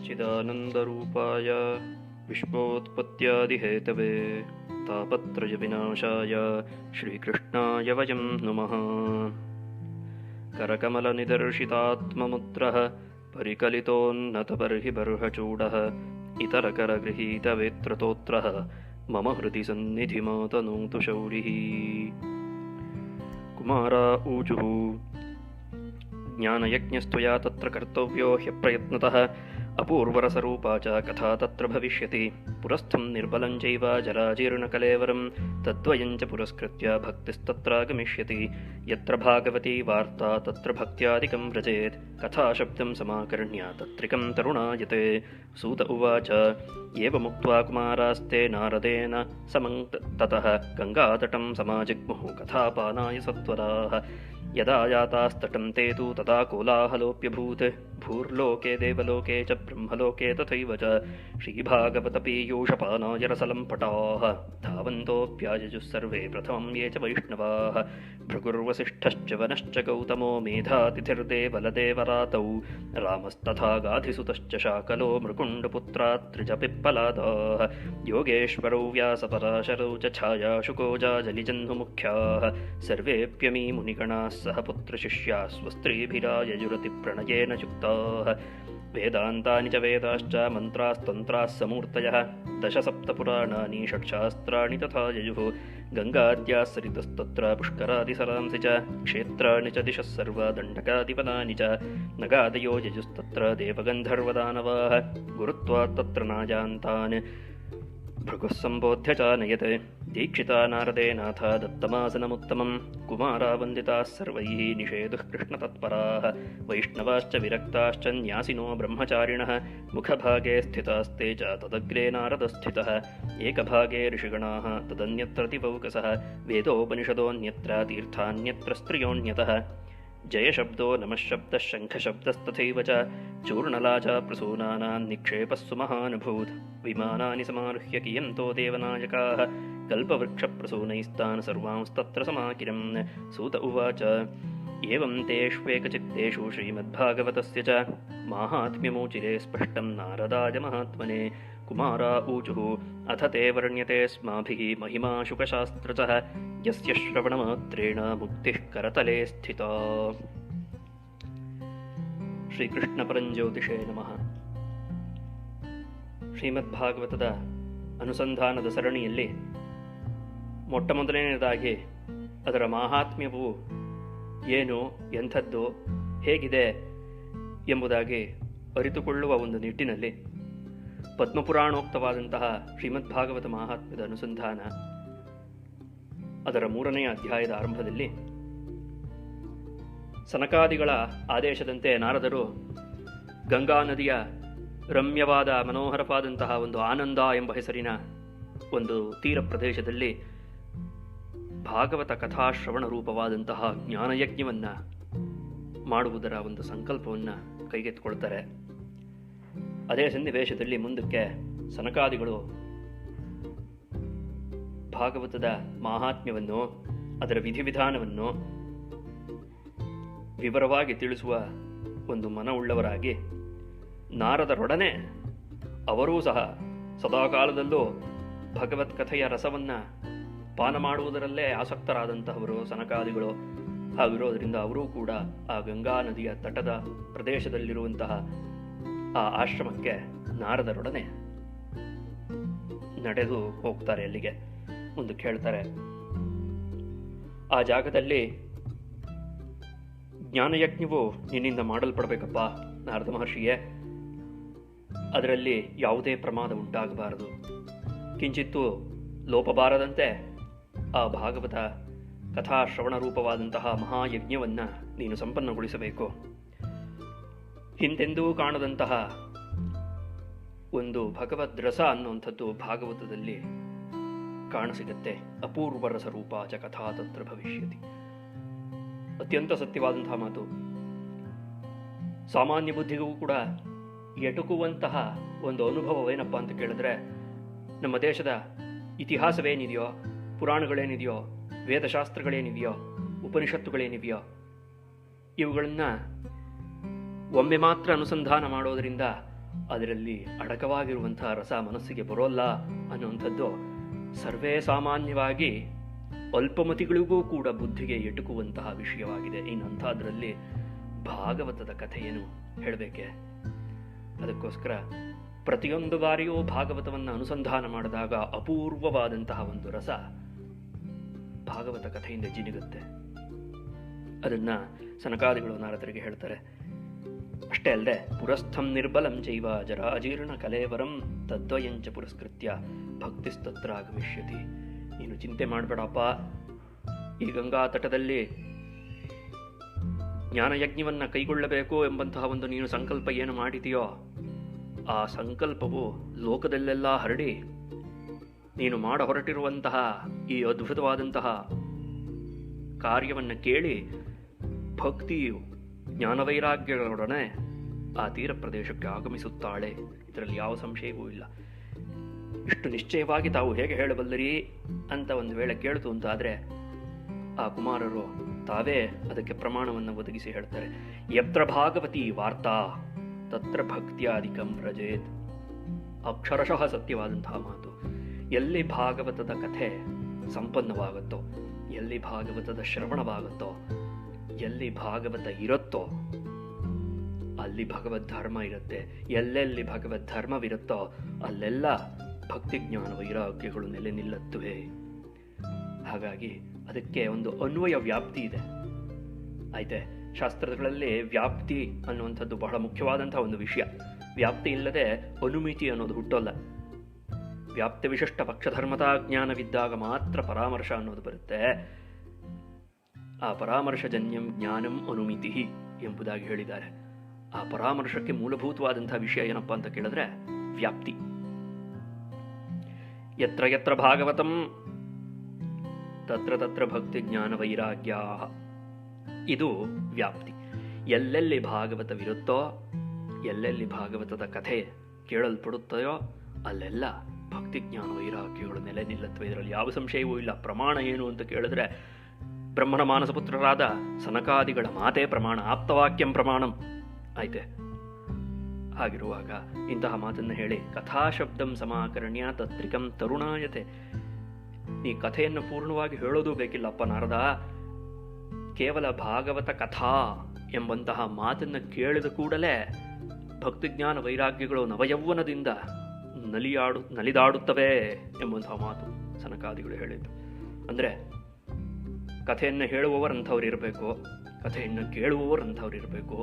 सच्चिदानन्दरूपाय विश्वोत्पत्त्यादिहेतवे तापत्रयविनाशाय श्रीकृष्णाय वयं नमः। करकमलनिदर्शितात्ममुद्रः परिकलितोन्नतबर्हिबर्हचूडः इतरकरगृहीतवेत्रतोत्रः मम हृदि सन्निधिमातनोतु शौरिः। कुमारा ऊचुः ज्ञानयज्ञस्त्वया तत्र कर्तव्यो ह्यप्रयत्नतः अपूर्वरसरूपा च कथा तत्र भविष्यति। पुरस्थं निर्बलं चैव जराजीर्णकलेवरं तद्वयं च पुरस्कृत्य भक्तिस्तत्रागमिष्यति। यत्र भागवती वार्ता तत्र भक्त्यादिकं व्रजेत् कथाशब्दं समाकर्ण्य तत्रिकं तरुणायते। सूत उवाच एवमुक्त्वा कुमारास्ते नारदेन समं ततः गङ्गातटं समाजिग्मुः कथापानाय सत्वराः। यदा यातास्तटं ते तु तदा कोलाहलोऽप्यभूत्। भूर्लोके देवलोके च ब्रह्मलोके तथैव च श्रीभागवतपीयूषपानाय रसलम्पटाः धावन्तोऽप्यायजुः सर्वे प्रथमं ये च वैष्णवाः। भृगुर्वसिष्ठश्च वनश्च गौतमो मेधातिथिर्देवलदेवरातौ रामस्तथा गाधिसुतश्च शाकलो मृकुण्डपुत्रात्रिजपिप्पलादाः। योगेश्वरौ व्यासपराशरौ च छायाशुको जाजलिजह्नुमुख्याः। सर्वेऽप्यमी मुनिगणाः सह पुत्रशिष्याः स्वस्त्रीभिरायजुरतिप्रणयेन युक्ताः। वेदान्तानि च वेदाश्च मन्त्रास्तन्त्राः समूर्तयः दशसप्तपुराणानि षट्शास्त्राणि तथा ययुः। गङ्गाद्याः सरितस्तत्र पुष्करादिसरांसि च क्षेत्राणि च दिशः सर्वा दण्डकादिवनानि च नगादयो यजुस्तत्र देवगन्धर्वदानवाः। गुरुत्वात् तत्र नाजान्तान् भृगुः सम्बोध्य चानयत्। दीक्षिता नारदेनाथ दत्तमासनमुत्तमं कुमारा वन्दिताः सर्वैः निषेधुः कृष्णतत्पराः। वैष्णवाश्च विरक्ताश्च न्यासिनो ब्रह्मचारिणः मुखभागे स्थितास्ते च तदग्रे नारदस्थितः। एकभागे ऋषिगणाः तदन्यत्र तिवौकसः वेदोपनिषदोऽन्यत्र तीर्थान्यत्र स्त्रियोऽन्यतः। जयशब्दो नमःशब्दः शङ्खशब्दस्तथैव च चूर्णला च प्रसूनानां निक्षेपः सुमहानुभूत्। विमानानि समारुह्य कियन्तो देवनायकाः कल्पवृक्षप्रसूनैस्तान् सर्वांस्तत्र समाकिरन्। सूत उवाच एवं तेष्वेकचित्तेषु श्रीमद्भागवतस्य च माहात्म्यमोचिरे स्पष्टं नारदाय महात्मने। कुमारा ऊचुः अथ ते वर्ण्यते स्माभिः महिमा शुकशास्त्रतः यस्य श्रवणमात्रेण मुक्तिः करतले स्थिता। ಶ್ರೀಕೃಷ್ಣಪರಂಜ್ಯೋತಿಷೇ ನಮಃ. ಶ್ರೀಮದ್ಭಾಗವತದ ಅನುಸಂಧಾನದ ಸರಣಿಯಲ್ಲಿ ಮೊಟ್ಟಮೊದಲನೆಯದಾಗಿ ಅದರ ಮಾಹಾತ್ಮ್ಯವು ಏನು, ಎಂಥದ್ದು, ಹೇಗಿದೆ ಎಂಬುದಾಗಿ ಅರಿತುಕೊಳ್ಳುವ ಒಂದು ನಿಟ್ಟಿನಲ್ಲಿ ಪದ್ಮಪುರಾಣೋಕ್ತವಾದಂತಹ ಶ್ರೀಮದ್ಭಾಗವತ ಮಾಹಾತ್ಮ್ಯದ ಅನುಸಂಧಾನ ಅದರ 3ನೇ ಅಧ್ಯಾಯದ ಆರಂಭದಲ್ಲಿ ಸನಕಾದಿಗಳ ಆದೇಶದಂತೆ ನಾರದರು ಗಂಗಾ ನದಿಯ ರಮ್ಯವಾದ ಮನೋಹರವಾದಂತಹ ಒಂದು ಆನಂದ ಎಂಬ ಹೆಸರಿನ ಒಂದು ತೀರ ಪ್ರದೇಶದಲ್ಲಿ ಭಾಗವತ ಕಥಾಶ್ರವಣ ರೂಪವಾದಂತಹ ಜ್ಞಾನಯಜ್ಞವನ್ನು ಮಾಡುವುದರ ಒಂದು ಸಂಕಲ್ಪವನ್ನು ಕೈಗೆತ್ತಿಕೊಳ್ತಾರೆ. ಅದೇ ಸನ್ನಿವೇಶದಲ್ಲಿ ಮುಂದಕ್ಕೆ ಸನಕಾದಿಗಳು ಭಾಗವತದ ಮಾಹಾತ್ಮ್ಯವನ್ನು ಅದರ ವಿಧಿವಿಧಾನವನ್ನು ವಿವರವಾಗಿ ತಿಳಿಸುವ ಒಂದು ಮನವುಳ್ಳವರಾಗಿ ನಾರದರೊಡನೆ ಅವರೂ ಸಹ ಸದಾಕಾಲದಲ್ಲೂ ಭಗವತ್ಕಥೆಯ ರಸವನ್ನು ಪಾನ ಮಾಡುವುದರಲ್ಲೇ ಆಸಕ್ತರಾದಂತಹವರು ಸನಕಾದಿಗಳು. ಹಾಗಿರೋದರಿಂದ ಅವರೂ ಕೂಡ ಆ ಗಂಗಾ ನದಿಯ ತಟದ ಪ್ರದೇಶದಲ್ಲಿರುವಂತಹ ಆ ಆಶ್ರಮಕ್ಕೆ ನಾರದರೊಡನೆ ನಡೆದು ಹೋಗ್ತಾರೆ. ಅಲ್ಲಿಗೆ ಮುಂದಕ್ಕೆ ಹೇಳ್ತಾರೆ, ಆ ಜಾಗದಲ್ಲಿ ಜ್ಞಾನಯಜ್ಞವು ನಿನ್ನಿಂದ ಮಾಡಲ್ಪಡಬೇಕಪ್ಪ ನಾರದ ಮಹರ್ಷಿಯೇ. ಅದರಲ್ಲಿ ಯಾವುದೇ ಪ್ರಮಾದ ಉಂಟಾಗಬಾರದು, ಕಿಂಚಿತ್ತೂ ಲೋಪಬಾರದಂತೆ ಆ ಭಾಗವತ ಕಥಾಶ್ರವಣ ರೂಪವಾದಂತಹ ಮಹಾಯಜ್ಞವನ್ನು ನೀನು ಸಂಪನ್ನಗೊಳಿಸಬೇಕು. ಹಿಂದೆಂದೂ ಕಾಣದಂತಹ ಒಂದು ಭಗವದ್ ರಸ ಅನ್ನುವಂಥದ್ದು ಭಾಗವತದಲ್ಲಿ ಕಾಣಸಿಗತ್ತೆ. ಅಪೂರ್ವ ರಸರೂಪ ಚ ಕಥಾ ತತ್ರ ಭವಿಷ್ಯತಿ. ಅತ್ಯಂತ ಸತ್ಯವಾದಂತಹ ಮಾತು. ಸಾಮಾನ್ಯ ಬುದ್ಧಿಗೂ ಕೂಡ ಎಟುಕುವಂತಹ ಒಂದು ಅನುಭವವೇನಪ್ಪ ಅಂತ ಕೇಳಿದ್ರೆ, ನಮ್ಮ ದೇಶದ ಇತಿಹಾಸವೇನಿದೆಯೋ, ಪುರಾಣಗಳೇನಿದೆಯೋ, ವೇದಶಾಸ್ತ್ರಗಳೇನಿದೆಯೋ, ಉಪನಿಷತ್ತುಗಳೇನಿವೆಯೋ, ಇವುಗಳನ್ನು ಒಮ್ಮೆ ಮಾತ್ರ ಅನುಸಂಧಾನ ಮಾಡೋದರಿಂದ ಅದರಲ್ಲಿ ಅಡಕವಾಗಿರುವಂತಹ ರಸ ಮನಸ್ಸಿಗೆ ಬರೋಲ್ಲ ಅನ್ನುವಂಥದ್ದು ಸರ್ವೇ ಸಾಮಾನ್ಯವಾಗಿ ಅಲ್ಪಮತಿಗಳಿಗೂ ಕೂಡ ಬುದ್ಧಿಗೆ ಎಟುಕುವಂತಹ ವಿಷಯವಾಗಿದೆ. ಇನ್ನಂಥದ್ರಲ್ಲಿ ಭಾಗವತದ ಕಥೆಯನ್ನು ಹೇಳಬೇಕೆ? ಅದಕ್ಕೋಸ್ಕರ ಪ್ರತಿಯೊಂದು ಬಾರಿಯೂ ಭಾಗವತವನ್ನು ಅನುಸಂಧಾನ ಮಾಡಿದಾಗ ಅಪೂರ್ವವಾದಂತಹ ಒಂದು ರಸ ಭಾಗವತ ಕಥೆಯಿಂದ ಜಿನುಗುತ್ತೆ. ಅದನ್ನ ಸನಕಾದಿಗಳು ನಾರದರಿಗೆ ಹೇಳ್ತಾರೆ. ಅಷ್ಟೇ ಅಲ್ಲದೆ ಪುರಸ್ಥಂ ನಿರ್ಬಲಂ ಚೈವ ಜರಾಜೀರ್ಣ ಕಲೇವರಂ ತದ್ವಯಂಚ ಪುರಸ್ಕೃತ್ಯ ಭಕ್ತಿಸ್ತತ್ರ ಆಗಮಿಷ್ಯತಿ. ನೀನು ಚಿಂತೆ ಮಾಡಬೇಡಪ್ಪ, ಈ ಗಂಗಾ ತಟದಲ್ಲಿ ಜ್ಞಾನಯಜ್ಞವನ್ನು ಕೈಗೊಳ್ಳಬೇಕು ಎಂಬಂತಹ ಒಂದು ನೀನು ಸಂಕಲ್ಪ ಏನು ಮಾಡಿದೆಯೋ ಆ ಸಂಕಲ್ಪವು ಲೋಕದಲ್ಲೆಲ್ಲ ಹರಡಿ ನೀನು ಮಾಡ ಹೊರಟಿರುವಂತಹ ಈ ಅದ್ಭುತವಾದಂತಹ ಕಾರ್ಯವನ್ನು ಕೇಳಿ ಭಕ್ತಿಯು ಜ್ಞಾನವೈರಾಗ್ಯಗಳೊಡನೆ ಆ ತೀರ ಪ್ರದೇಶಕ್ಕೆ ಆಗಮಿಸುತ್ತಾಳೆ. ಇದರಲ್ಲಿ ಯಾವ ಸಂಶಯವೂ ಇಲ್ಲ. ಇಷ್ಟು ನಿಶ್ಚಯವಾಗಿ ತಾವು ಹೇಗೆ ಹೇಳಬಲ್ಲರಿ ಅಂತ ಒಂದು ವೇಳೆ ಕೇಳಿತು ಅಂತಾದರೆ ಆ ಕುಮಾರರು ತಾವೇ ಅದಕ್ಕೆ ಪ್ರಮಾಣವನ್ನು ಒದಗಿಸಿ ಹೇಳ್ತಾರೆ. ಯತ್ರ ಭಾಗವತಿ ವಾರ್ತಾ ತತ್ರ ಭಕ್ತಿಯಾಧಿಕಂ ವ್ರಜೇತ್. ಅಕ್ಷರಶಃ ಸತ್ಯವಾದಂತಹ ಮಾತು. ಎಲ್ಲಿ ಭಾಗವತದ ಕಥೆ ಸಂಪನ್ನವಾಗುತ್ತೋ, ಎಲ್ಲಿ ಭಾಗವತದ ಶ್ರವಣವಾಗುತ್ತೋ, ಎಲ್ಲಿ ಭಾಗವತ ಇರುತ್ತೋ ಅಲ್ಲಿ ಭಗವದ್ ಧರ್ಮ ಇರುತ್ತೆ. ಎಲ್ಲೆಲ್ಲಿ ಭಗವದ್ ಧರ್ಮವಿರುತ್ತೋ ಅಲ್ಲೆಲ್ಲ ಭಕ್ತಿ ಜ್ಞಾನ ವೈರಾಗ್ಯಗಳು ನೆಲೆ ನಿಲ್ಲುತ್ತವೆ. ಹಾಗಾಗಿ ಅದಕ್ಕೆ ಒಂದು ಅನ್ವಯ ವ್ಯಾಪ್ತಿ ಇದೆ. ಆಯ್ತೆ, ಶಾಸ್ತ್ರಗಳಲ್ಲಿ ವ್ಯಾಪ್ತಿ ಅನ್ನುವಂಥದ್ದು ಬಹಳ ಮುಖ್ಯವಾದಂತಹ ಒಂದು ವಿಷಯ. ವ್ಯಾಪ್ತಿ ಇಲ್ಲದೆ ಅನುಮಿತಿ ಅನ್ನೋದು ಹುಟ್ಟೋಲ್ಲ. ವ್ಯಾಪ್ತಿ ವಿಶಿಷ್ಟ ಪಕ್ಷಧರ್ಮತಾ ಜ್ಞಾನವಿದ್ದಾಗ ಮಾತ್ರ ಪರಾಮರ್ಶ ಅನ್ನೋದು ಬರುತ್ತೆ. ಆ ಪರಾಮರ್ಶಜನ್ಯಂ ಜ್ಞಾನಂ ಅನುಮಿತಿ ಎಂಬುದಾಗಿ ಹೇಳಿದ್ದಾರೆ. ಆ ಪರಾಮರ್ಶಕ್ಕೆ ಮೂಲಭೂತವಾದಂತಹ ವಿಷಯ ಏನಪ್ಪಾ ಅಂತ ಕೇಳಿದ್ರೆ ವ್ಯಾಪ್ತಿ. ಯತ್ರ ಯತ್ರ ಭಾಗವತಂ ತತ್ರ ತತ್ರ ಭಕ್ತಿ ಜ್ಞಾನ ವೈರಾಗ್ಯ. ಇದು ವ್ಯಾಪ್ತಿ. ಎಲ್ಲೆಲ್ಲಿ ಭಾಗವತವಿರುತ್ತೋ, ಎಲ್ಲೆಲ್ಲಿ ಭಾಗವತದ ಕಥೆ ಕೇಳಲ್ಪಡುತ್ತದೆಯೋ ಅಲ್ಲೆಲ್ಲ ಭಕ್ತಿ ಜ್ಞಾನ ವೈರಾಗ್ಯಗಳು ನೆಲೆ ನಿಲ್ಲತ್ವೆ. ಇದರಲ್ಲಿ ಯಾವ ಸಂಶಯವೂ ಇಲ್ಲ. ಪ್ರಮಾಣ ಏನು ಅಂತ ಕೇಳಿದ್ರೆ ಬ್ರಹ್ಮಣ ಮಾನಸಪುತ್ರರಾದ ಸನಕಾದಿಗಳ ಮಾತೇ ಪ್ರಮಾಣ. ಆಪ್ತವಾಕ್ಯಂ ಪ್ರಮಾಣಂ. ಆಯ್ತೆ, ಹಾಗಿರುವಾಗ ಇಂತಹ ಮಾತನ್ನು ಹೇಳಿ ಕಥಾಶಬ್ದಂ ಸಮಾಕರ್ಣ್ಯ ತತ್ರಿಕಂ ತರುಣಾಯತೆ. ನೀ ಕಥೆಯನ್ನು ಪೂರ್ಣವಾಗಿ ಹೇಳೋದು ಬೇಕಿಲ್ಲಪ್ಪ ನಾರದ. ಕೇವಲ ಭಾಗವತ ಕಥಾ ಎಂಬಂತಹ ಮಾತನ್ನು ಕೇಳಿದ ಕೂಡಲೇ ಭಕ್ತಿಜ್ಞಾನ ವೈರಾಗ್ಯಗಳು ನವಯೌವನದಿಂದ ನಲಿದಾಡುತ್ತವೆ ಎಂಬಂತಹ ಮಾತು ಸನಕಾದಿಗಳು ಹೇಳಿದ್ದು. ಅಂದರೆ ಕಥೆಯನ್ನು ಹೇಳುವವರಂಥವ್ರು ಇರಬೇಕು, ಕಥೆಯನ್ನು ಕೇಳುವವರಂಥವ್ರು ಇರಬೇಕು.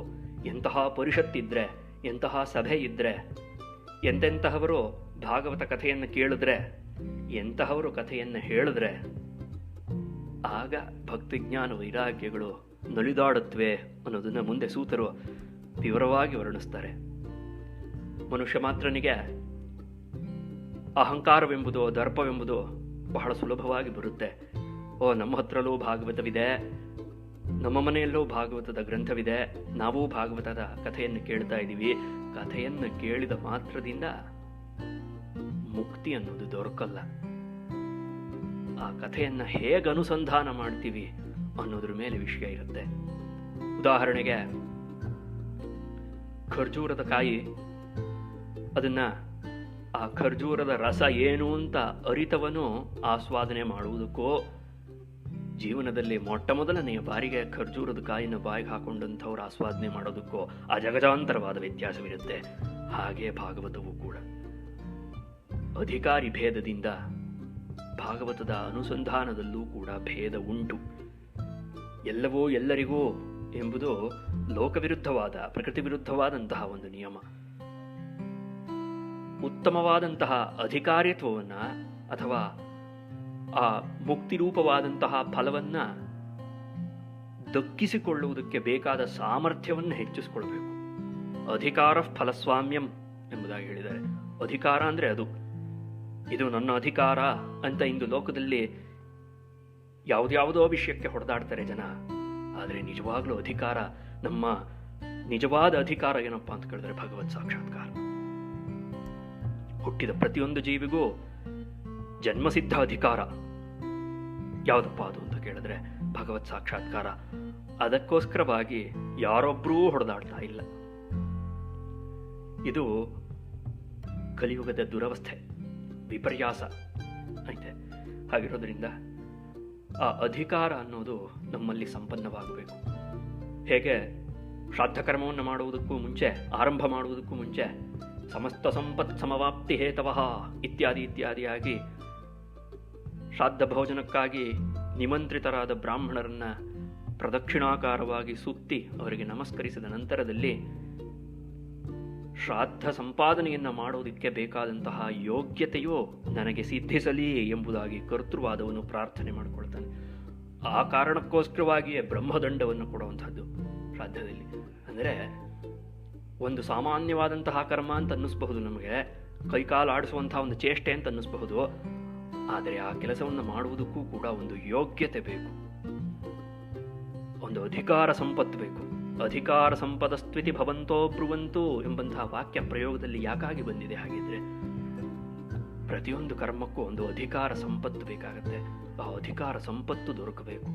ಎಂತಹ ಪರಿಷತ್ತಿದ್ರೆ, ಎಂತಹ ಸಭೆ ಇದ್ದರೆ, ಎಂತೆಂತಹವರು ಭಾಗವತ ಕಥೆಯನ್ನು ಕೇಳಿದ್ರೆ, ಎಂತಹವರು ಕಥೆಯನ್ನು ಹೇಳಿದ್ರೆ ಆಗ ಭಕ್ತಿಜ್ಞಾನ ವೈರಾಗ್ಯಗಳು ನಲಿದಾಡುತ್ತವೆ ಅನ್ನೋದನ್ನು ಮುಂದೆ ಸೂತರು ವಿವರವಾಗಿ ವರ್ಣಿಸ್ತಾರೆ. ಮನುಷ್ಯ ಮಾತ್ರನಿಗೆ ಅಹಂಕಾರವೆಂಬುದು, ದರ್ಪವೆಂಬುದು ಬಹಳ ಸುಲಭವಾಗಿ ಬರುತ್ತೆ. ನಮ್ಮ ಹತ್ರಲ್ಲೂ ಭಾಗವತವಿದೆ, ನಮ್ಮ ಮನೆಯಲ್ಲೂ ಭಾಗವತದ ಗ್ರಂಥವಿದೆ, ನಾವೂ ಭಾಗವತದ ಕಥೆಯನ್ನು ಕೇಳ್ತಾ ಇದ್ದೀವಿ. ಕಥೆಯನ್ನು ಕೇಳಿದ ಮಾತ್ರದಿಂದ ಮುಕ್ತಿ ಅನ್ನೋದು ದೊರಕಲ್ಲ. ಆ ಕಥೆಯನ್ನು ಹೇಗೆ ಅನುಸಂಧಾನ ಮಾಡ್ತೀವಿ ಅನ್ನೋದ್ರ ಮೇಲೆ ವಿಷಯ ಇರುತ್ತೆ. ಉದಾಹರಣೆಗೆ ಖರ್ಜೂರದ ಕಾಯಿ, ಅದನ್ನ ಆ ಖರ್ಜೂರದ ರಸ ಏನು ಅಂತ ಅರಿತವನು ಆಸ್ವಾದನೆ ಮಾಡುವುದಕ್ಕೋ, ಜೀವನದಲ್ಲಿ ಮೊಟ್ಟ ಮೊದಲನೆಯ ಬಾರಿಗೆ ಖರ್ಜೂರದ ಕಾಯಿನ ಬಾಯಿಗೆ ಹಾಕೊಂಡಂಥವ್ರು ಆಸ್ವಾದನೆ ಮಾಡೋದಕ್ಕೋ ಅಜಗಜಾಂತರವಾದ ವ್ಯತ್ಯಾಸವಿರುತ್ತೆ. ಹಾಗೆ ಭಾಗವತವೂ ಕೂಡ ಅಧಿಕಾರಿ ಭೇದದಿಂದ ಭಾಗವತದ ಅನುಸಂಧಾನದಲ್ಲೂ ಕೂಡ ಭೇದ ಉಂಟು. ಎಲ್ಲವೂ ಎಲ್ಲರಿಗೂ ಎಂಬುದು ಲೋಕವಿರುದ್ಧವಾದ, ಪ್ರಕೃತಿ ವಿರುದ್ಧವಾದಂತಹ ಒಂದು ನಿಯಮ. ಉತ್ತಮವಾದಂತಹ ಅಧಿಕಾರಿತ್ವವನ್ನ ಅಥವಾ ಆ ಮುಕ್ತಿರೂಪವಾದಂತಹ ಫಲವನ್ನ ದಕ್ಕಿಸಿಕೊಳ್ಳುವುದಕ್ಕೆ ಬೇಕಾದ ಸಾಮರ್ಥ್ಯವನ್ನು ಹೆಚ್ಚಿಸಿಕೊಳ್ಬೇಕು. ಅಧಿಕಾರ ಫಲಸ್ವಾಮ್ಯಂ ಎಂಬುದಾಗಿ ಹೇಳಿದ್ದಾರೆ. ಅಧಿಕಾರ ಅಂದ್ರೆ ಅದು, ಇದು ನನ್ನ ಅಧಿಕಾರ ಅಂತ ಇಂದು ಲೋಕದಲ್ಲಿ ಯಾವುದ್ಯಾವುದೋ ವಿಷಯಕ್ಕೆ ಹೊಡೆದಾಡ್ತಾರೆ ಜನ. ಆದರೆ ನಿಜವಾಗ್ಲೂ ಅಧಿಕಾರ, ನಮ್ಮ ನಿಜವಾದ ಅಧಿಕಾರ ಏನಪ್ಪಾ ಅಂತ ಕೇಳಿದ್ರೆ ಭಗವತ್ ಸಾಕ್ಷಾತ್ಕಾರ. ಹುಟ್ಟಿದ ಪ್ರತಿಯೊಂದು ಜೀವಿಗೂ ಜನ್ಮಸಿದ್ಧ ಅಧಿಕಾರ ಯಾವುದಪ್ಪ ಅದು ಅಂತ ಕೇಳಿದ್ರೆ ಭಗವತ್ ಸಾಕ್ಷಾತ್ಕಾರ. ಅದಕ್ಕೋಸ್ಕರವಾಗಿ ಯಾರೊಬ್ಬರೂ ಹೊಡೆದಾಡ್ತಾ ಇಲ್ಲ. ಇದು ಕಲಿಯುಗದ ದುರವಸ್ಥೆ, ವಿಪರ್ಯಾಸ ಐತೆ. ಹಾಗಿರೋದ್ರಿಂದ ಆ ಅಧಿಕಾರ ಅನ್ನೋದು ನಮ್ಮಲ್ಲಿ ಸಂಪನ್ನವಾಗಬೇಕು. ಹೇಗೆ ಶ್ರಾದ್ದ ಕರ್ಮವನ್ನು ಮಾಡುವುದಕ್ಕೂ ಮುಂಚೆ, ಆರಂಭ ಮಾಡುವುದಕ್ಕೂ ಮುಂಚೆ ಸಮಸ್ತ ಸಂಪತ್ ಸಮವಾಪ್ತಿ ಹೇತವಃ ಇತ್ಯಾದಿ ಇತ್ಯಾದಿಯಾಗಿ ಶ್ರಾದ್ದ ಭೋಜನಕ್ಕಾಗಿ ನಿಮಂತ್ರಿತರಾದ ಬ್ರಾಹ್ಮಣರನ್ನ ಪ್ರದಕ್ಷಿಣಾಕಾರವಾಗಿ ಸುತ್ತಿ ಅವರಿಗೆ ನಮಸ್ಕರಿಸಿದ ನಂತರದಲ್ಲಿ ಶ್ರಾದ್ದ ಸಂಪಾದನೆಯನ್ನು ಮಾಡೋದಕ್ಕೆ ಬೇಕಾದಂತಹ ಯೋಗ್ಯತೆಯು ನನಗೆ ಸಿದ್ಧಿಸಲಿ ಎಂಬುದಾಗಿ ಕರ್ತೃವಾದವನ್ನು ಪ್ರಾರ್ಥನೆ ಮಾಡಿಕೊಳ್ತಾನೆ. ಆ ಕಾರಣಕ್ಕೋಸ್ಕರವಾಗಿಯೇ ಬ್ರಹ್ಮದಂಡವನ್ನು ಕೊಡುವಂಥದ್ದು ಶ್ರಾದ್ದದಲ್ಲಿ. ಅಂದರೆ ಒಂದು ಸಾಮಾನ್ಯವಾದಂತಹ ಕರ್ಮ ಅಂತ ಅನ್ನಿಸ್ಬಹುದು, ನಮಗೆ ಕೈಕಾಲು ಆಡಿಸುವಂತಹ ಒಂದು ಚೇಷ್ಟೆ ಅಂತ ಅನ್ನಿಸ್ಬಹುದು. ಆದರೆ ಆ ಕೆಲಸವನ್ನು ಮಾಡುವುದಕ್ಕೂ ಕೂಡ ಒಂದು ಯೋಗ್ಯತೆ ಬೇಕು, ಒಂದು ಅಧಿಕಾರ ಸಂಪತ್ತು ಬೇಕು. ಅಧಿಕಾರ ಸಂಪದಸ್ತ್ವಿತಿ ಭವಂತೋ ಬ್ರುವಂತು ಎಂಬಂತಹ ವಾಕ್ಯ ಪ್ರಯೋಗದಲ್ಲಿ ಯಾಕಾಗಿ ಬಂದಿದೆ? ಹಾಗಿದ್ರೆ ಪ್ರತಿಯೊಂದು ಕರ್ಮಕ್ಕೂ ಒಂದು ಅಧಿಕಾರ ಸಂಪತ್ತು ಬೇಕಾಗತ್ತೆ. ಆ ಅಧಿಕಾರ ಸಂಪತ್ತು ದೊರಕಬೇಕು.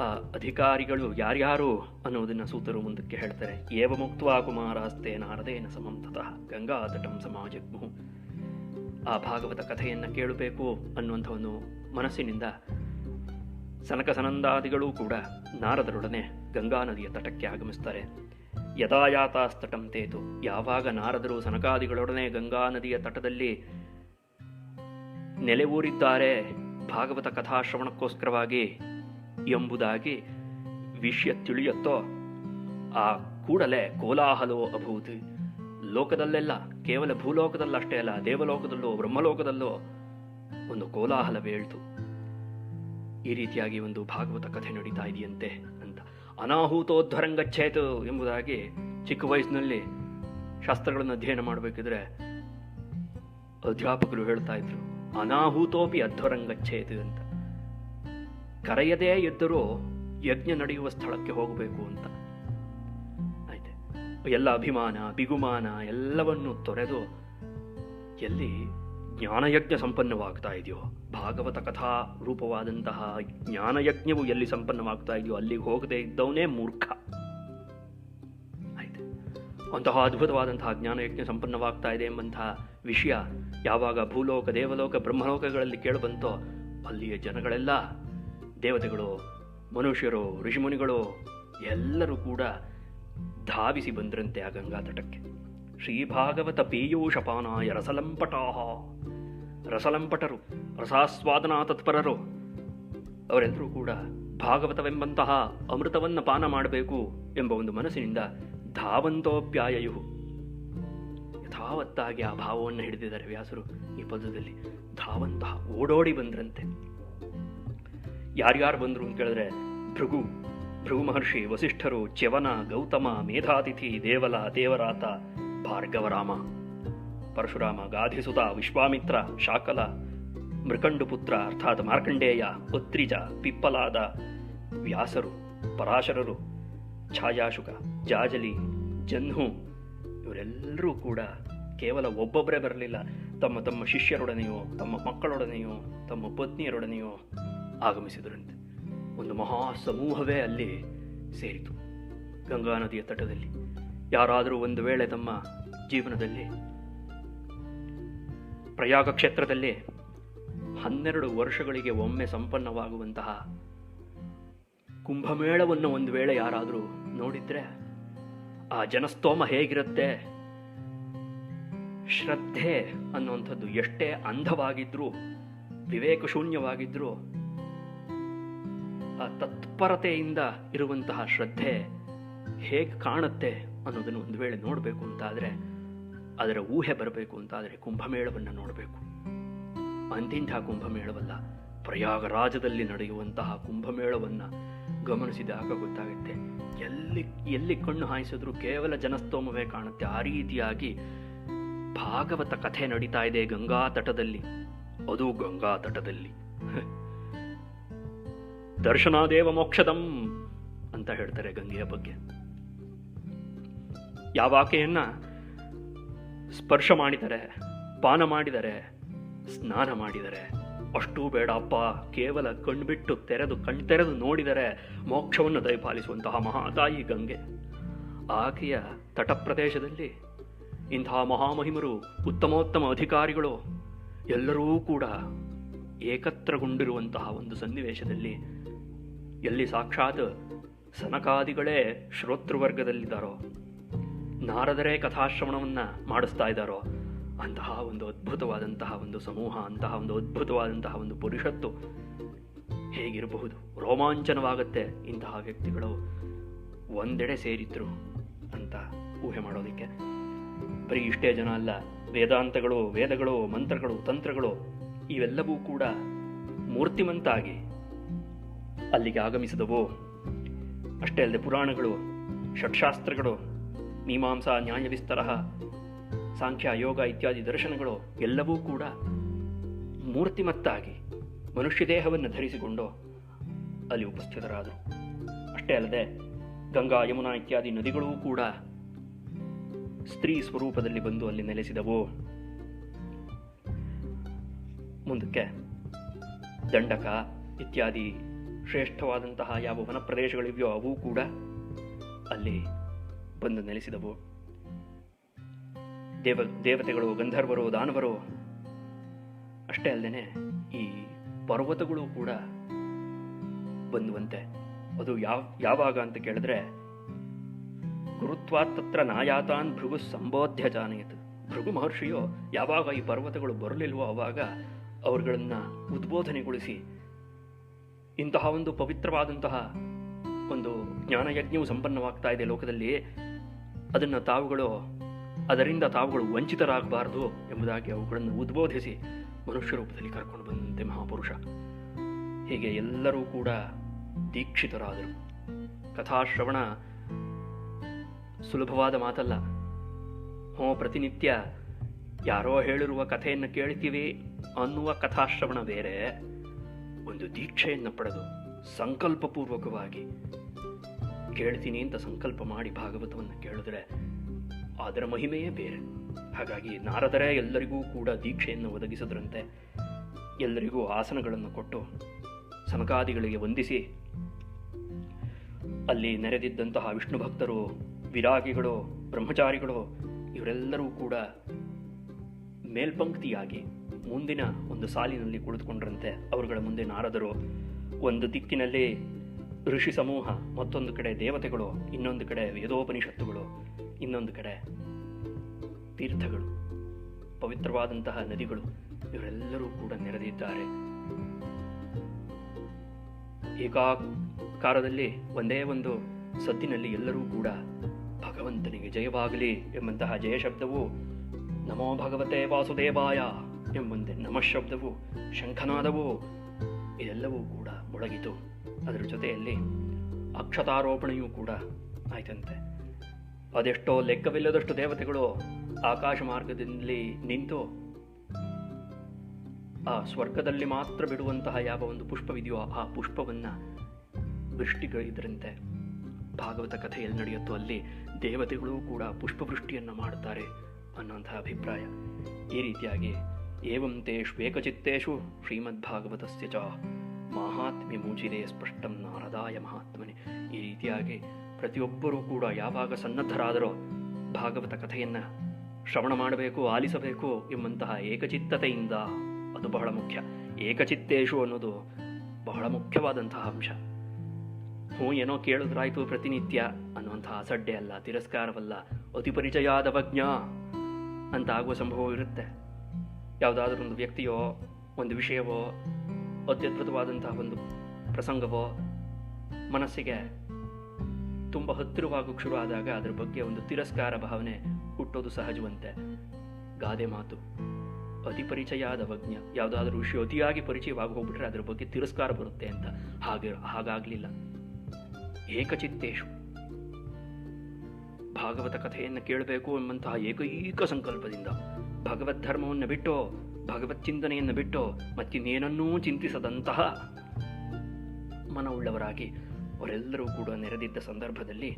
ಆ ಅಧಿಕಾರಿಗಳು ಯಾರ್ಯಾರು ಅನ್ನೋದನ್ನ ಸೂತರು ಮುಂದಕ್ಕೆ ಹೇಳ್ತಾರೆ. ಏವ ಮುಕ್ತ್ವಾ ಕುಮಾರಾಸ್ತೆ ನಾರದೇನ ಸಮಂ ತತಃ ಗಂಗಾತಟಂ ಸಮಾಜಗ್ಮು. ಆ ಭಾಗವತ ಕಥೆಯನ್ನು ಕೇಳಬೇಕು ಅನ್ನುವಂಥ ಒಂದು ಮನಸ್ಸಿನಿಂದ ಸನಕ ಸನಂದಾದಿಗಳೂ ಕೂಡ ನಾರದರೊಡನೆ ಗಂಗಾ ನದಿಯ ತಟಕ್ಕೆ ಆಗಮಿಸ್ತಾರೆ. ಯಥಾಯಾತಾಸ್ತಟಂ ತೇತು. ಯಾವಾಗ ನಾರದರು ಸನಕಾದಿಗಳೊಡನೆ ಗಂಗಾ ನದಿಯ ತಟದಲ್ಲಿ ನೆಲೆ ಊರಿದ್ದಾರೆ ಭಾಗವತ ಕಥಾಶ್ರವಣಕ್ಕೋಸ್ಕರವಾಗಿ ಎಂಬುದಾಗಿ ವಿಷಯ ತಿಳಿಯುತ್ತೋ, ಆ ಕೂಡಲೇ ಕೋಲಾಹಲೋ ಅಭೂತ್. ಲೋಕದಲ್ಲೆಲ್ಲ, ಕೇವಲ ಭೂಲೋಕದಲ್ಲಷ್ಟೇ ಅಲ್ಲ, ದೇವಲೋಕದಲ್ಲೋ ಬ್ರಹ್ಮಲೋಕದಲ್ಲೋ ಒಂದು ಕೋಲಾಹಲವೇಳ್ತು. ಈ ರೀತಿಯಾಗಿ ಒಂದು ಭಾಗವತ ಕಥೆ ನಡೀತಾ ಇದೆಯಂತೆ ಅಂತ. ಅನಾಹೂತೋದ್ಧರಂಗಚ್ಛೇತು ಎಂಬುದಾಗಿ ಚಿಕ್ಕ ವಯಸ್ಸಿನಲ್ಲಿ ಶಾಸ್ತ್ರಗಳನ್ನು ಅಧ್ಯಯನ ಮಾಡಬೇಕಿದ್ರೆ ಅಧ್ಯಾಪಕರು ಹೇಳ್ತಾ ಇದ್ರು, ಅನಾಹೂತೋಪಿ ಅಧ್ವರಂಗಚ್ಛೇತು ಅಂತ. ಕರೆಯದೇ ಇದ್ದರೂ ಯಜ್ಞ ನಡೆಯುವ ಸ್ಥಳಕ್ಕೆ ಹೋಗಬೇಕು ಅಂತ. ಆಯ್ತೆ, ಎಲ್ಲ ಅಭಿಮಾನ ಬಿಗುಮಾನ ಎಲ್ಲವನ್ನು ತೊರೆದು ಎಲ್ಲಿ ಜ್ಞಾನಯಜ್ಞ ಸಂಪನ್ನವಾಗ್ತಾ ಇದೆಯೋ, ಭಾಗವತ ಕಥಾ ರೂಪವಾದಂತಹ ಜ್ಞಾನಯಜ್ಞವು ಎಲ್ಲಿ ಸಂಪನ್ನವಾಗ್ತಾ ಇದೆಯೋ ಅಲ್ಲಿಗೆ ಹೋಗದೆ ಇದ್ದವನೇ ಮೂರ್ಖ. ಆಯ್ತು, ಅಂತಹ ಅದ್ಭುತವಾದಂತಹ ಜ್ಞಾನಯಜ್ಞ ಸಂಪನ್ನವಾಗ್ತಾ ಇದೆ ಎಂಬಂತಹ ವಿಷಯ ಯಾವಾಗ ಭೂಲೋಕ ದೇವಲೋಕ ಬ್ರಹ್ಮಲೋಕಗಳಲ್ಲಿ ಕೇಳಿಬಂತೋ, ಅಲ್ಲಿಯ ಜನಗಳೆಲ್ಲ, ದೇವತೆಗಳು, ಮನುಷ್ಯರು, ಋಷಿಮುನಿಗಳು ಎಲ್ಲರೂ ಕೂಡ ಧಾವಿಸಿ ಬಂದ್ರಂತೆ ಆ ಗಂಗಾ ತಟಕ್ಕೆ. ಶ್ರೀಭಾಗವತ ಪೀಯೂಷಪಾನಾಯ ರಸಲಂಪಟಾಹ. ರಸಲಂಪಟರು, ರಸಾಸ್ವಾದನಾ ತತ್ಪರರು ಅವರೆಲ್ಲರೂ ಕೂಡ ಭಾಗವತವೆಂಬಂತಹ ಅಮೃತವನ್ನು ಪಾನ ಮಾಡಬೇಕು ಎಂಬ ಒಂದು ಮನಸ್ಸಿನಿಂದ ಧಾವಂತೋಪ್ಯಾಯಯು. ಯಥಾವತ್ತಾಗಿ ಆ ಭಾವವನ್ನು ಹಿಡಿದಿದ್ದಾರೆ ವ್ಯಾಸರು ಈ ಪದದಲ್ಲಿ. ಧಾವಂತಹ, ಓಡೋಡಿ ಬಂದ್ರಂತೆ. ಯಾರ್ಯಾರು ಬಂದರು ಅಂತ ಕೇಳಿದ್ರೆ, ಭೃಗು ಮಹರ್ಷಿ, ವಸಿಷ್ಠರು, ಚ್ಯವನ, ಗೌತಮ, ಮೇಧಾತಿಥಿ, ದೇವಲ, ದೇವರಾತ, ಭಾರ್ಗವರಾಮ, ಪರಶುರಾಮ, ಗಾಧಿಸುತ, ವಿಶ್ವಾಮಿತ್ರ, ಶಾಕಲ, ಮೃಕಂಡುಪುತ್ರ ಅರ್ಥಾತ್ ಮಾರ್ಕಂಡೇಯ, ಉತ್ರಿಜ, ಪಿಪ್ಪಲಾದ, ವ್ಯಾಸರು, ಪರಾಶರರು, ಛಾಯಾಶುಕ, ಜಾಜಲಿ, ಜಹ್ನು ಇವರೆಲ್ಲರೂ ಕೂಡ ಕೇವಲ ಒಬ್ಬೊಬ್ಬರೇ ಬರಲಿಲ್ಲ. ತಮ್ಮ ತಮ್ಮ ಶಿಷ್ಯರೊಡನೆಯೋ, ತಮ್ಮ ಮಕ್ಕಳೊಡನೆಯೋ, ತಮ್ಮ ಪತ್ನಿಯರೊಡನೆಯೋ ಆಗಮಿಸಿದರಂತೆ. ಒಂದು ಮಹಾ ಸಮೂಹವೇ ಅಲ್ಲಿ ಸೇರಿತು ಗಂಗಾ ನದಿಯ ತಟದಲ್ಲಿ. ಯಾರಾದರೂ ಒಂದು ವೇಳೆ ತಮ್ಮ ಜೀವನದಲ್ಲಿ ಪ್ರಯಾಗ ಕ್ಷೇತ್ರದಲ್ಲಿ 12 ವರ್ಷಗಳಿಗೆ ಒಮ್ಮೆ ಸಂಪನ್ನವಾಗುವಂತಹ ಕುಂಭಮೇಳವನ್ನು ಒಂದು ವೇಳೆ ಯಾರಾದರೂ ನೋಡಿದ್ರೆ ಆ ಜನಸ್ತೋಮ ಹೇಗಿರುತ್ತೆ, ಶ್ರದ್ಧೆ ಅನ್ನುವಂಥದ್ದು ಎಷ್ಟೇ ಅಂಧವಾಗಿದ್ರೂ, ವಿವೇಕ ಶೂನ್ಯವಾಗಿದ್ರೂ, ಆ ತತ್ಪರತೆಯಿಂದ ಇರುವಂತಹ ಶ್ರದ್ಧೆ ಹೇಗೆ ಕಾಣುತ್ತೆ ಅನ್ನೋದನ್ನು ಒಂದು ವೇಳೆ ನೋಡಬೇಕು ಅಂತಾದರೆ, ಅದರ ಊಹೆ ಬರಬೇಕು ಅಂತಾದರೆ ಕುಂಭಮೇಳವನ್ನು ನೋಡಬೇಕು. ಅಂತಿಂಥ ಕುಂಭಮೇಳವಲ್ಲ, ಪ್ರಯಾಗರಾಜದಲ್ಲಿ ನಡೆಯುವಂತಹ ಕುಂಭಮೇಳವನ್ನು ಗಮನಿಸಿದಾಗ ಗೊತ್ತಾಗುತ್ತೆ. ಎಲ್ಲಿ ಕಣ್ಣು ಹಾಯಿಸಿದ್ರು ಕೇವಲ ಜನಸ್ತೋಮವೇ ಕಾಣುತ್ತೆ. ಆ ರೀತಿಯಾಗಿ ಭಾಗವತ ಕಥೆ ನಡೀತಾ ಇದೆ ಗಂಗಾ ತಟದಲ್ಲಿ. ಅದು ಗಂಗಾ ತಟದಲ್ಲಿ ದರ್ಶನಾದೇವ ಮೋಕ್ಷದಂ ಅಂತ ಹೇಳ್ತಾರೆ ಗಂಗೆಯ ಬಗ್ಗೆ. ಯಾವಾಕೆಯನ್ನ ಸ್ಪರ್ಶ ಮಾಡಿದರೆ, ಪಾನ ಮಾಡಿದರೆ, ಸ್ನಾನ ಮಾಡಿದರೆ ಅಷ್ಟೂ ಬೇಡಪ್ಪ, ಕೇವಲ ಕಣ್ಬಿಟ್ಟು ಕಣ್ತೆರೆದು ನೋಡಿದರೆ ಮೋಕ್ಷವನ್ನು ದಯಪಾಲಿಸುವಂತಹ ಮಹಾತಾಯಿ ಗಂಗೆ. ಆಕೆಯ ತಟ ಪ್ರದೇಶದಲ್ಲಿ ಇಂತಹ ಮಹಾಮಹಿಮರು, ಉತ್ತಮೋತ್ತಮ ಅಧಿಕಾರಿಗಳು ಎಲ್ಲರೂ ಕೂಡ ಏಕತ್ರಗೊಂಡಿರುವಂತಹ ಒಂದು ಸನ್ನಿವೇಶದಲ್ಲಿ ಎಲ್ಲಿ ಸಾಕ್ಷಾತ್ ಸನಕಾದಿಗಳೇ ಶ್ರೋತೃವರ್ಗದಲ್ಲಿದ್ದಾರೋ, ನಾರದರೇ ಕಥಾಶ್ರವಣವನ್ನು ಮಾಡಿಸ್ತಾ ಇದ್ದಾರೋ ಅಂತಹ ಒಂದು ಅದ್ಭುತವಾದಂತಹ ಒಂದು ಸಮೂಹ, ಅಂತಹ ಒಂದು ಅದ್ಭುತವಾದಂತಹ ಒಂದು ಪರಿಷತ್ತು ಹೇಗಿರಬಹುದು? ರೋಮಾಂಚನವಾಗುತ್ತೆ ಇಂತಹ ವ್ಯಕ್ತಿಗಳು ಒಂದೆಡೆ ಸೇರಿದ್ರು ಅಂತ ಊಹೆ ಮಾಡೋದಕ್ಕೆ. ಬರೀ ಇಷ್ಟೇ ಜನ ಅಲ್ಲ, ವೇದಾಂತಗಳು, ವೇದಗಳು, ಮಂತ್ರಗಳು, ತಂತ್ರಗಳು ಇವೆಲ್ಲವೂ ಕೂಡ ಮೂರ್ತಿಮಂತಾಗಿ ಅಲ್ಲಿಗೆ ಆಗಮಿಸಿದವು. ಅಷ್ಟೇ ಅಲ್ಲದೆ ಪುರಾಣಗಳು, ಷಟ್ಶಾಸ್ತ್ರಗಳು, ಮೀಮಾಂಸಾ, ನ್ಯಾಯ ವಿಸ್ತಾರ, ಸಾಂಖ್ಯ, ಯೋಗ ಇತ್ಯಾದಿ ದರ್ಶನಗಳು ಎಲ್ಲವೂ ಕೂಡ ಮೂರ್ತಿಮತ್ತಾಗಿ ಮನುಷ್ಯ ದೇಹವನ್ನು ಧರಿಸಿಕೊಂಡು ಅಲ್ಲಿ ಉಪಸ್ಥಿತರಾದರು. ಅಷ್ಟೇ ಅಲ್ಲದೆ ಗಂಗಾ, ಯಮುನಾ ಇತ್ಯಾದಿ ನದಿಗಳೂ ಕೂಡ ಸ್ತ್ರೀ ಸ್ವರೂಪದಲ್ಲಿ ಬಂದು ಅಲ್ಲಿ ನೆಲೆಸಿದವು. ಮುಂದಕ್ಕೆ ದಂಡಕ ಇತ್ಯಾದಿ ಶ್ರೇಷ್ಠವಾದಂತಹ ಯಾವ ವನ ಪ್ರದೇಶಗಳಿವೆಯೋ ಅವು ಕೂಡ ಅಲ್ಲಿ ಬಂದು ನೆಲೆಸಿದವು. ದೇವತೆಗಳು, ಗಂಧರ್ವರು, ದಾನವರು, ಅಷ್ಟೇ ಅಲ್ಲದೆ ಈ ಪರ್ವತಗಳು ಕೂಡ ಬಂದುವಂತೆ. ಅದು ಯಾವಾಗ ಅಂತ ಕೇಳಿದ್ರೆ, ಗುರುತ್ವಾತ್ತತ್ರ ನಾಯಾತಾನ್ ಭೃಗು ಸಂಬೋಧ್ಯ ಜಾನಯತ್. ಭೃಗು ಮಹರ್ಷಿಯು ಯಾವಾಗ ಈ ಪರ್ವತಗಳು ಬರಲಿಲ್ವೋ ಆವಾಗ ಅವರುಗಳನ್ನು ಉದ್ಬೋಧನೆಗೊಳಿಸಿ ಇಂತಹ ಒಂದು ಪವಿತ್ರವಾದಂತಹ ಒಂದು ಜ್ಞಾನಯಜ್ಞವು ಸಂಪನ್ನವಾಗ್ತಾ ಇದೆ ಲೋಕದಲ್ಲಿ, ಅದರಿಂದ ತಾವುಗಳು ವಂಚಿತರಾಗಬಾರದು ಎಂಬುದಾಗಿ ಅವುಗಳನ್ನು ಉದ್ಬೋಧಿಸಿ ಮನುಷ್ಯ ರೂಪದಲ್ಲಿ ಕರ್ಕೊಂಡು ಬಂದಂತೆ ಮಹಾಪುರುಷ. ಹೀಗೆ ಎಲ್ಲರೂ ಕೂಡ ದೀಕ್ಷಿತರಾದರು. ಕಥಾಶ್ರವಣ ಸುಲಭವಾದ ಮಾತಲ್ಲ. ಪ್ರತಿನಿತ್ಯ ಯಾರೋ ಹೇಳಿರುವ ಕಥೆಯನ್ನು ಕೇಳ್ತೀವಿ ಅನ್ನುವ ಕಥಾಶ್ರವಣ ಬೇರೆ, ಒಂದು ದೀಕ್ಷೆಯನ್ನು ಪಡೆದು ಸಂಕಲ್ಪಪೂರ್ವಕವಾಗಿ ಕೇಳ್ತೀನಿ ಅಂತ ಸಂಕಲ್ಪ ಮಾಡಿ ಭಾಗವತವನ್ನು ಕೇಳಿದ್ರೆ ಅದರ ಮಹಿಮೆಯೇ ಬೇರೆ. ಹಾಗಾಗಿ ನಾರದರೇ ಎಲ್ಲರಿಗೂ ಕೂಡ ದೀಕ್ಷೆಯನ್ನು ಒದಗಿಸಿದ್ರಂತೆ. ಎಲ್ಲರಿಗೂ ಆಸನಗಳನ್ನು ಕೊಟ್ಟು ಸನಕಾದಿಗಳಿಗೆ ವಂದಿಸಿ ಅಲ್ಲಿ ನೆರೆದಿದ್ದಂತಹ ವಿಷ್ಣು ಭಕ್ತರು, ವಿರಾಗಿಗಳು, ಬ್ರಹ್ಮಚಾರಿಗಳು ಇವರೆಲ್ಲರೂ ಕೂಡ ಮೇಲ್ಪಂಕ್ತಿಯಾಗಿ ಮುಂದಿನ ಒಂದು ಸಾಲಿನಲ್ಲಿ ಕುಳಿತುಕೊಂಡ್ರಂತೆ. ಅವರುಗಳ ಮುಂದೆ ನಾರದರು, ಒಂದು ದಿಕ್ಕಿನಲ್ಲಿ ಋಷಿ ಸಮೂಹ, ಮತ್ತೊಂದು ಕಡೆ ದೇವತೆಗಳು, ಇನ್ನೊಂದು ಕಡೆ ವೇದೋಪನಿಷತ್ತುಗಳು, ಇನ್ನೊಂದು ಕಡೆ ತೀರ್ಥಗಳು, ಪವಿತ್ರವಾದಂತಹ ನದಿಗಳು, ಇವರೆಲ್ಲರೂ ಕೂಡ ನೆರೆದಿದ್ದಾರೆ. ಏಕಾಕಾರದಲ್ಲಿ ಒಂದೇ ಒಂದು ಸದ್ದಿನಲ್ಲಿ ಎಲ್ಲರೂ ಕೂಡ ಭಗವಂತನಿಗೆ ಜಯವಾಗಲಿ ಎಂಬಂತಹ ಜಯ ಶಬ್ದವು, ನಮೋ ಭಗವತೆ ವಾಸುದೇವಾಯ ಎಂಬಂತೆ ನಮಃ ಶಬ್ದವು, ಶಂಖನಾದವು ಇದೆಲ್ಲವೂ ಕೂಡ ಮೊಳಗಿತು. ಅದರ ಜೊತೆಯಲ್ಲಿ ಅಕ್ಷತಾರೋಪಣೆಯೂ ಕೂಡ ಆಯ್ತಂತೆ. ಅದೆಷ್ಟೋ ಲೆಕ್ಕವಿಲ್ಲದಷ್ಟು ದೇವತೆಗಳು ಆಕಾಶ ಮಾರ್ಗದಲ್ಲಿ ನಿಂತು ಆ ಸ್ವರ್ಗದಲ್ಲಿ ಮಾತ್ರ ಬಿಡುವಂತಹ ಯಾವ ಒಂದು ಪುಷ್ಪವಿದೆಯೋ ಆ ಪುಷ್ಪವನ್ನು ವೃಷ್ಟಿಗಳಿದ್ರಂತೆ. ಭಾಗವತ ಕಥೆಯಲ್ಲಿ ನಡೆಯುತ್ತೋ ಅಲ್ಲಿ ದೇವತೆಗಳು ಕೂಡ ಪುಷ್ಪವೃಷ್ಟಿಯನ್ನು ಮಾಡುತ್ತಾರೆ ಅನ್ನುವಂತಹ ಅಭಿಪ್ರಾಯ. ಈ ರೀತಿಯಾಗಿ ಏವಂ ತೇಷ್ವೇಕಚಿತ್ತೇಷು ಶ್ರೀಮದ್ಭಾಗವತಸ್ಯ ಚ ಮಾಹಾತ್ಮ್ಯ ಮೂಚಿದೆ ಸ್ಪಷ್ಟಂ ನಾರದಾಯ ಮಹಾತ್ಮನೆ. ಈ ರೀತಿಯಾಗಿ ಪ್ರತಿಯೊಬ್ಬರೂ ಕೂಡ ಯಾವಾಗ ಸನ್ನದ್ಧರಾದರೋ ಭಾಗವತ ಕಥೆಯನ್ನು ಶ್ರವಣ ಮಾಡಬೇಕು, ಆಲಿಸಬೇಕು ಎಂಬಂತಹ ಏಕಚಿತ್ತತೆಯಿಂದ, ಅದು ಬಹಳ ಮುಖ್ಯ. ಏಕಚಿತ್ತೇಶು ಅನ್ನೋದು ಬಹಳ ಮುಖ್ಯವಾದಂತಹ ಅಂಶ. ಏನೋ ಕೇಳಿದ್ರಾಯ್ತು ಪ್ರತಿನಿತ್ಯ ಅನ್ನುವಂತಹ ಅಸಡ್ಡೆ ಅಲ್ಲ, ತಿರಸ್ಕಾರವಲ್ಲ, ಅತಿ ಪರಿಚಯಾದವಜ್ಞ ಅಂತ ಆಗುವ ಸಂಭವ ಇರುತ್ತೆ. ಯಾವುದಾದ್ರೂ ಒಂದು ವ್ಯಕ್ತಿಯೋ, ಒಂದು ವಿಷಯವೋ, ಅತ್ಯದ್ಭುತವಾದಂತಹ ಒಂದು ಪ್ರಸಂಗವೋ ಮನಸ್ಸಿಗೆ ತುಂಬ ಹತ್ತಿರವಾಗೋಕ್ಕೆ ಶುರು ಆದಾಗ ಅದರ ಬಗ್ಗೆ ಒಂದು ತಿರಸ್ಕಾರ ಭಾವನೆ ಹುಟ್ಟೋದು ಸಹಜವಂತೆ. ಗಾದೆ ಮಾತು, ಅತಿ ಪರಿಚಯಾದವಜ್ಞ. ಯಾವುದಾದ್ರೂ ವಿಷಯ ಅತಿಯಾಗಿ ಪರಿಚಯವಾಗಿ ಹೋಗ್ಬಿಟ್ರೆ ಅದರ ಬಗ್ಗೆ ತಿರಸ್ಕಾರ ಬರುತ್ತೆ ಅಂತ. ಹಾಗಾಗಲಿಲ್ಲ. ಏಕಚಿತ್ತೇಶು ಭಾಗವತ ಕಥೆಯನ್ನು ಕೇಳಬೇಕು ಎಂಬಂತಹ ಏಕೈಕ ಸಂಕಲ್ಪದಿಂದ ಭಗವದ್ ಧರ್ಮವನ್ನು ಬಿಟ್ಟು, ಭಗವತ್ ಚಿಂತನೆಯನ್ನು ಬಿಟ್ಟು ಮತ್ತಿನ್ನೇನನ್ನೂ ಚಿಂತಿಸದಂತಹ ಮನವುಳ್ಳವರಾಗಿ ಅವರೆಲ್ಲರೂ ಕೂಡ ನೆರೆದಿದ್ದ ಸಂದರ್ಭದಲ್ಲಿ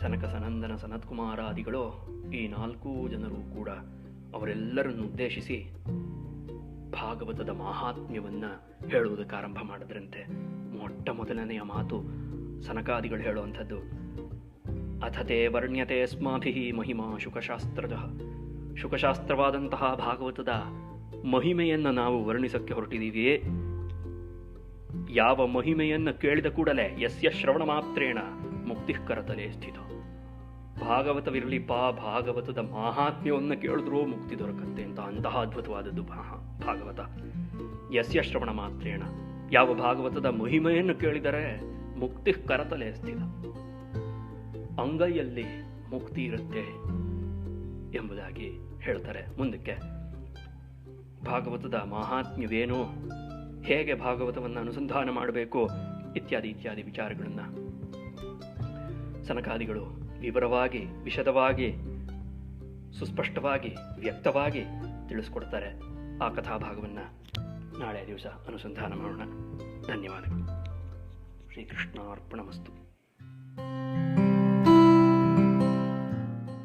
ಸನಕ ಸನಂದನ ಸನತ್ಕುಮಾರಾದಿಗಳು ಈ 4 ಜನರು ಕೂಡ ಅವರೆಲ್ಲರನ್ನು ಉದ್ದೇಶಿಸಿ ಭಾಗವತದ ಮಾಹಾತ್ಮ್ಯವನ್ನು ಹೇಳುವುದಕ್ಕೆ ಆರಂಭ ಮಾಡಿದ್ರಂತೆ. ಮೊಟ್ಟ ಮೊದಲನೆಯ ಮಾತು ಸನಕಾದಿಗಳು ಹೇಳುವಂಥದ್ದು, ಅಥತೆ ವರ್ಣ್ಯತೆ ಅಸ್ಮಾಭಿಃ ಮಹಿಮಾ ಶುಕಶಾಸ್ತ್ರಜಃ. ಶುಕಶಾಸ್ತ್ರವಾದಂತಹ ಭಾಗವತದ ಮಹಿಮೆಯನ್ನು ನಾವು ವರ್ಣಿಸಕ್ಕೆ ಹೊರಟಿದ್ದೀವಿಯೇ. ಯಾವ ಮಹಿಮೆಯನ್ನು ಕೇಳಿದ ಕೂಡಲೇ ಯಸ್ಯ ಶ್ರವಣ ಮಾತ್ರೇಣ ಮುಕ್ತಿ ಕರತಲೇ ಸ್ಥಿತ. ಭಾಗವತವಿರಲಿಪ್ಪ, ಭಾಗವತದ ಮಾಹಾತ್ಮ್ಯವನ್ನು ಕೇಳಿದ್ರೂ ಮುಕ್ತಿ ದೊರಕತ್ತೆ ಅಂತ, ಅಂತಹ ಅದ್ಭುತವಾದದ್ದು ಭಾಗವತ. ಯಸ್ಯ ಶ್ರವಣ ಮಾತ್ರೇಣ, ಯಾವ ಭಾಗವತದ ಮಹಿಮೆಯನ್ನು ಕೇಳಿದರೆ ಮುಕ್ತಿ ಕರತಲೇ ಸ್ಥಿತ, ಅಂಗೈಯಲ್ಲಿ ಮುಕ್ತಿ ಇರುತ್ತೆ ಎಂಬುದಾಗಿ ಹೇಳ್ತಾರೆ. ಮುಂದಕ್ಕೆ ಭಾಗವತದ ಮಹಾತ್ಮ್ಯವೇನು, ಹೇಗೆ ಭಾಗವತವನ್ನು ಅನುಸಂಧಾನ ಮಾಡಬೇಕು ಇತ್ಯಾದಿ ಇತ್ಯಾದಿ ವಿಚಾರಗಳನ್ನು ಸನಕಾದಿಗಳು ವಿವರವಾಗಿ, ವಿಶದವಾಗಿ, ಸುಸ್ಪಷ್ಟವಾಗಿ, ವ್ಯಕ್ತವಾಗಿ ತಿಳಿಸ್ಕೊಡ್ತಾರೆ. ಆ ಕಥಾಭಾಗವನ್ನು ನಾಳೆ ದಿವಸ ಅನುಸಂಧಾನ ಮಾಡೋಣ. ಧನ್ಯವಾದಗಳು. ಶ್ರೀಕೃಷ್ಣಾರ್ಪಣಮಸ್ತು.